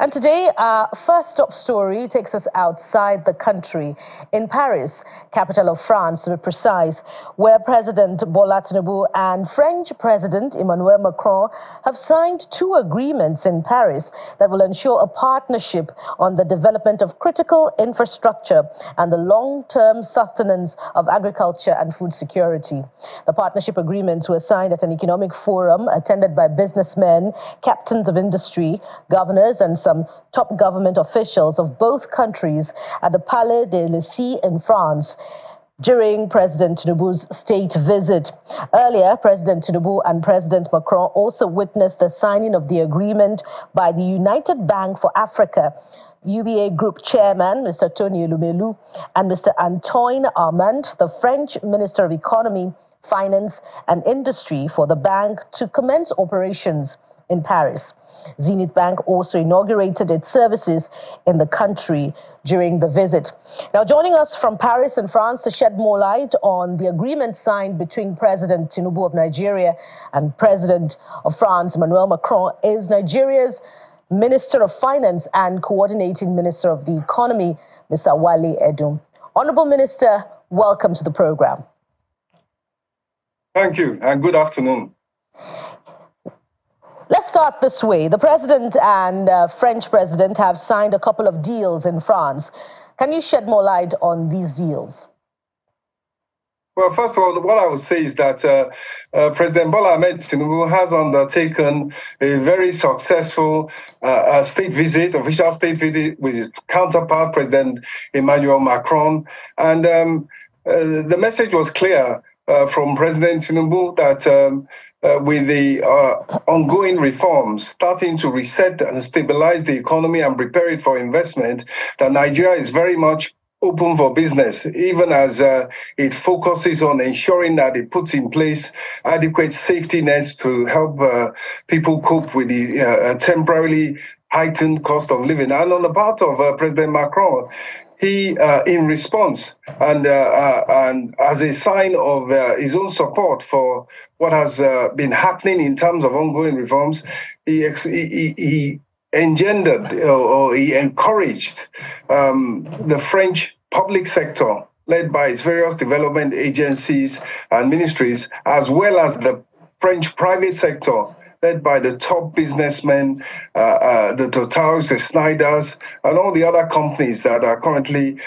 And today, our first top story takes us outside the country, in Paris, capital of France, to be precise, where President Bola Tinubu and French President Emmanuel Macron have signed two agreements in Paris that will ensure a partnership on the development of critical infrastructure and the long-term sustenance of agriculture and food security. The partnership agreements were signed at an economic forum attended by businessmen, captains of industry, governors, and some top government officials of both countries at the Palais de l'Élysée in France during President Tinubu's state visit. Earlier, President Tinubu and President Macron also witnessed the signing of the agreement by the United Bank for Africa, UBA Group Chairman, Mr. Tony Elumelu, and Mr. Antoine Armand, the French Minister of Economy, Finance and Industry for the bank, to commence operations in Paris. Zenith Bank also inaugurated its services in the country during the visit. Now, joining us from Paris in France to shed more light on the agreement signed between President Tinubu of Nigeria and President of France, Emmanuel Macron, is Nigeria's Minister of Finance and Coordinating Minister of the Economy, Mr. Wale Edun. Honorable Minister, welcome to the program. Thank you, and good afternoon. Let's start this way. The President and French President have signed a couple of deals in France. Can you shed more light on these deals? Well, first of all, what I would say is that President Bola Ahmed Tinubu has undertaken a very successful official state visit with his counterpart, President Emmanuel Macron. And the message was clear from President Tinubu that with the ongoing reforms starting to reset and stabilize the economy and prepare it for investment, that Nigeria is very much open for business, even as it focuses on ensuring that it puts in place adequate safety nets to help people cope with the temporarily heightened cost of living. And on the part of President Macron, he, in response and as a sign of his own support for what has been happening in terms of ongoing reforms, he engendered or he encouraged the French public sector, led by its various development agencies and ministries, as well as the French private sector, led by the top businessmen, the Totals, the Schneiders, and all the other companies that are currently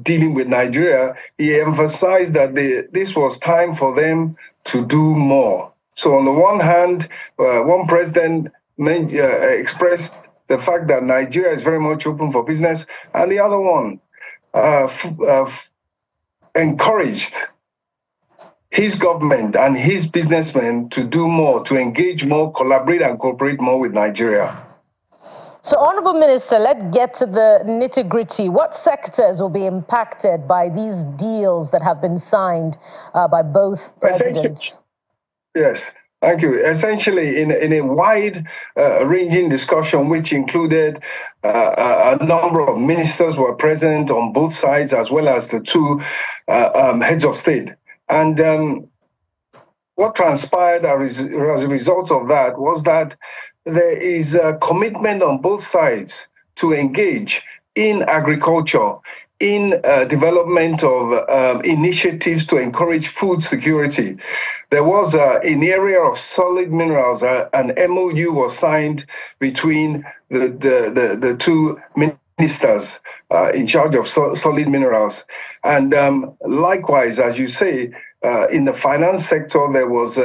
dealing with Nigeria. He emphasized that this was time for them to do more. So on the one hand, one president expressed the fact that Nigeria is very much open for business, and the other one encouraged his government and his businessmen to do more, to engage more, collaborate and cooperate more with Nigeria. So, Honorable Minister, let's get to the nitty-gritty. What sectors will be impacted by these deals that have been signed by both presidents? Yes, thank you. Essentially, in a wide-ranging discussion, which included a number of ministers were present on both sides, as well as the two heads of state. And what transpired as a result of that was that there is a commitment on both sides to engage in agriculture, in development of initiatives to encourage food security. There was in the area of solid minerals, an MOU was signed between the two ministers in charge of solid minerals. And likewise, as you say, in the finance sector, there was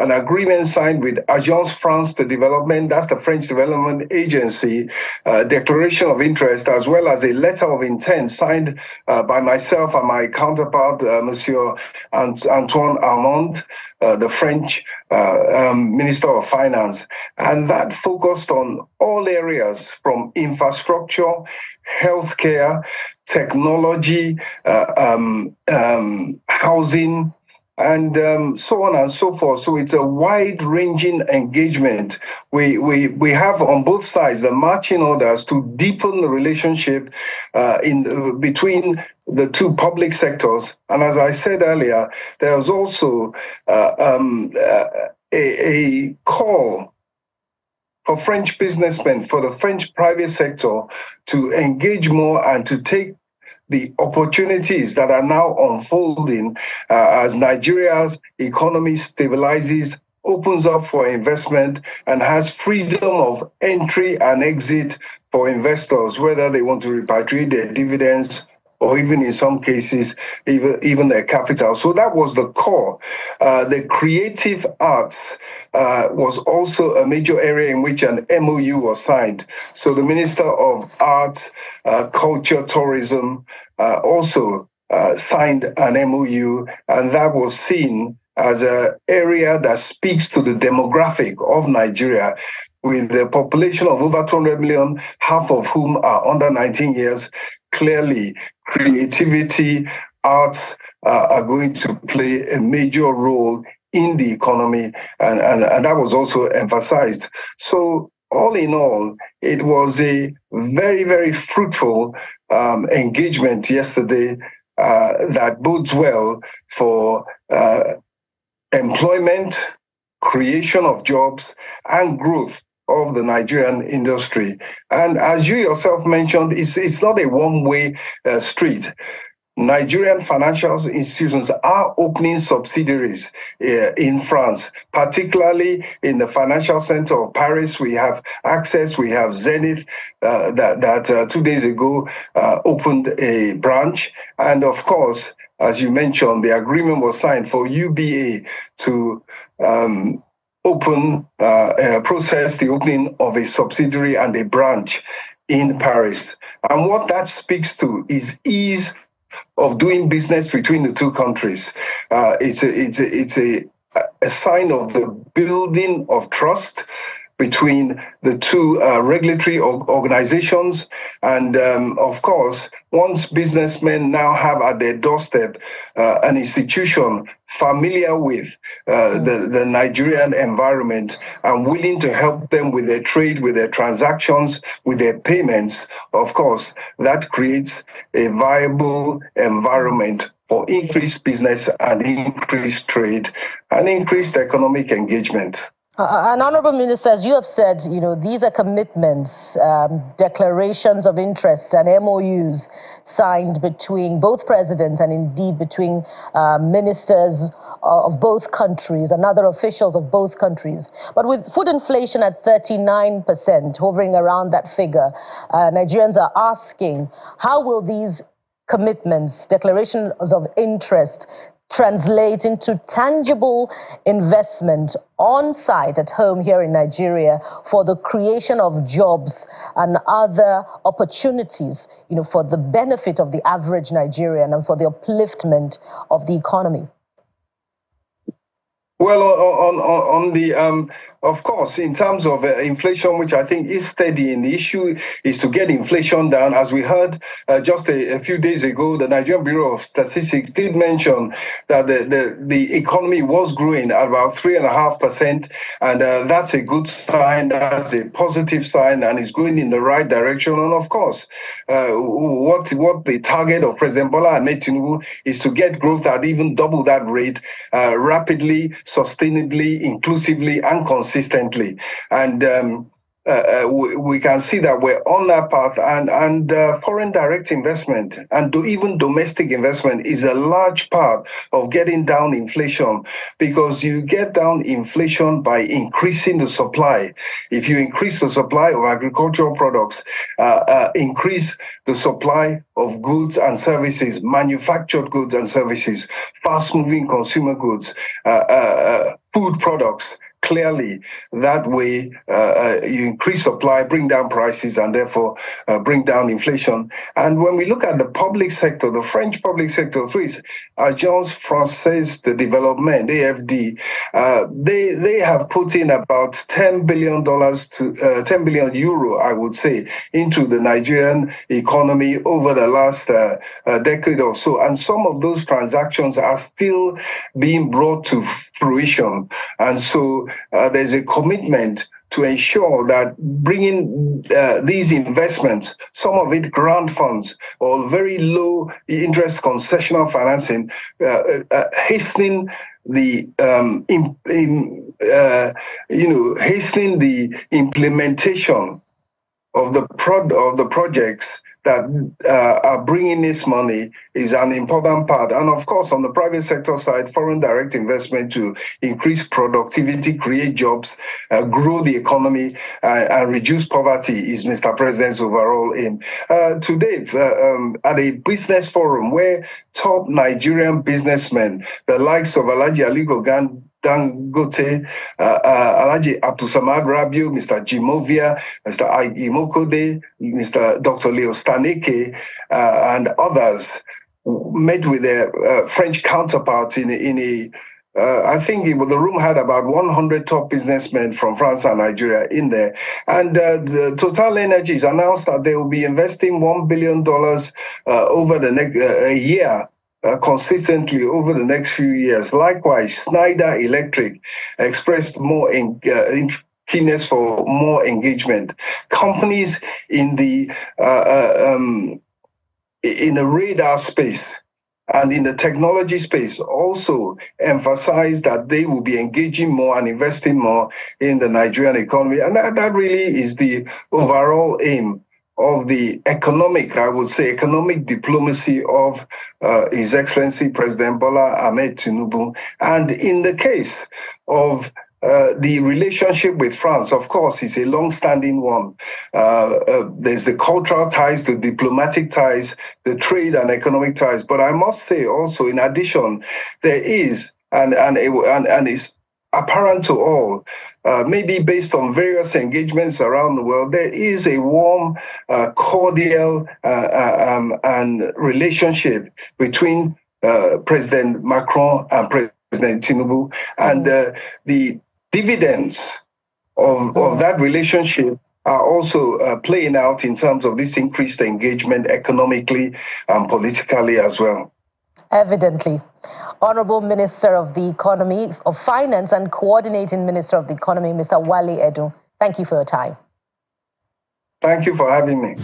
an agreement signed with Agence France de Développement, that's the French development agency, declaration of interest, as well as a letter of intent signed by myself and my counterpart, Monsieur Antoine Armand, the French Minister of Finance. And that focused on all areas from infrastructure, healthcare, technology, housing, and so on and so forth. So it's a wide-ranging engagement. We have on both sides the marching orders to deepen the relationship between the two public sectors. And as I said earlier, there was also a call for French businessmen, for the French private sector to engage more and to take the opportunities that are now unfolding as Nigeria's economy stabilizes, opens up for investment, and has freedom of entry and exit for investors, whether they want to repatriate their dividends or even in some cases, even their capital. So that was the core. The creative arts was also a major area in which an MOU was signed. So the Minister of Arts, Culture, Tourism also signed an MOU, and that was seen as an area that speaks to the demographic of Nigeria, with a population of over 200 million, half of whom are under 19 years. Clearly, creativity, arts are going to play a major role in the economy, and that was also emphasized. So all in all, it was a very, very fruitful engagement yesterday that bodes well for employment, creation of jobs, and growth of the Nigerian industry. And as you yourself mentioned, it's not a one-way street. Nigerian financial institutions are opening subsidiaries in France, particularly in the financial center of Paris. We have Access, we have Zenith that 2 days ago opened a branch. And of course, as you mentioned, the agreement was signed for UBA to process the opening of a subsidiary and a branch in Paris. And what that speaks to is ease of doing business between the two countries. It's a sign of the building of trust between the two regulatory organizations. And of course, once businessmen now have at their doorstep an institution familiar with the Nigerian environment and willing to help them with their trade, with their transactions, with their payments, of course, that creates a viable environment for increased business and increased trade and increased economic engagement. And Honorable Minister, as you have said, these are commitments, declarations of interest and MOUs signed between both presidents and indeed between ministers of both countries and other officials of both countries. But with food inflation at 39%, hovering around that figure, Nigerians are asking, how will these commitments, declarations of interest, translate into tangible investment on site at home here in Nigeria for the creation of jobs and other opportunities, for the benefit of the average Nigerian and for the upliftment of the economy? Well, on the of course, in terms of inflation, which I think is steady, and the issue is to get inflation down. As we heard just a few days ago, the Nigerian Bureau of Statistics did mention that the economy was growing at about 3.5%, and that's a good sign. That's a positive sign, and it's going in the right direction. And of course, what the target of President Bola Ahmed Tinubu is to get growth at even double that rate, rapidly, sustainably, inclusively, and consistently. And we can see that we're on that path, and foreign direct investment and even domestic investment is a large part of getting down inflation, because you get down inflation by increasing the supply. If you increase the supply of agricultural products, increase the supply of goods and services, manufactured goods and services, fast-moving consumer goods, food products, clearly, that way you increase supply, bring down prices, and therefore bring down inflation. And when we look at the public sector, the French public sector, through its Agence Française de Développement, AFD, they have put in about $10 billion to 10 billion euro, I would say, into the Nigerian economy over the last decade or so. And some of those transactions are still being brought to fruition. And so there's a commitment to ensure that bringing these investments, some of it grant funds or very low interest concessional financing, hastening hastening the implementation of the projects that are bringing this money is an important part. And of course, on the private sector side, foreign direct investment to increase productivity, create jobs, grow the economy, and reduce poverty is Mr. President's overall aim. Today, at a business forum where top Nigerian businessmen, the likes of Alhaji Aliko Dangote, Alhaji Abdulsamad Rabiu, Mr. Jimovia, Mr. Imokode, Mr. Dr. Leo Staneke, and others met with their French counterparts I think the room had about 100 top businessmen from France and Nigeria in there. And the Total Energies announced that they will be investing $1 billion over the next year. Consistently over the next few years. Likewise, Schneider Electric expressed more keenness for more engagement. Companies in the radar space and in the technology space also emphasize that they will be engaging more and investing more in the Nigerian economy. And that really is the overall aim of the economic diplomacy of His Excellency President Bola Ahmed Tinubu. And in the case of the relationship with France, of course, is a long-standing one. There's the cultural ties, the diplomatic ties, the trade and economic ties. But I must say also, in addition, there is, and it's apparent to all, maybe based on various engagements around the world, there is a warm, cordial, and relationship between President Macron and President Tinubu, and the dividends of that relationship are also playing out in terms of this increased engagement economically and politically as well. Evidently. Honorable Minister of the Economy, of Finance and Coordinating Minister of the Economy, Mr. Wale Edun, thank you for your time. Thank you for having me.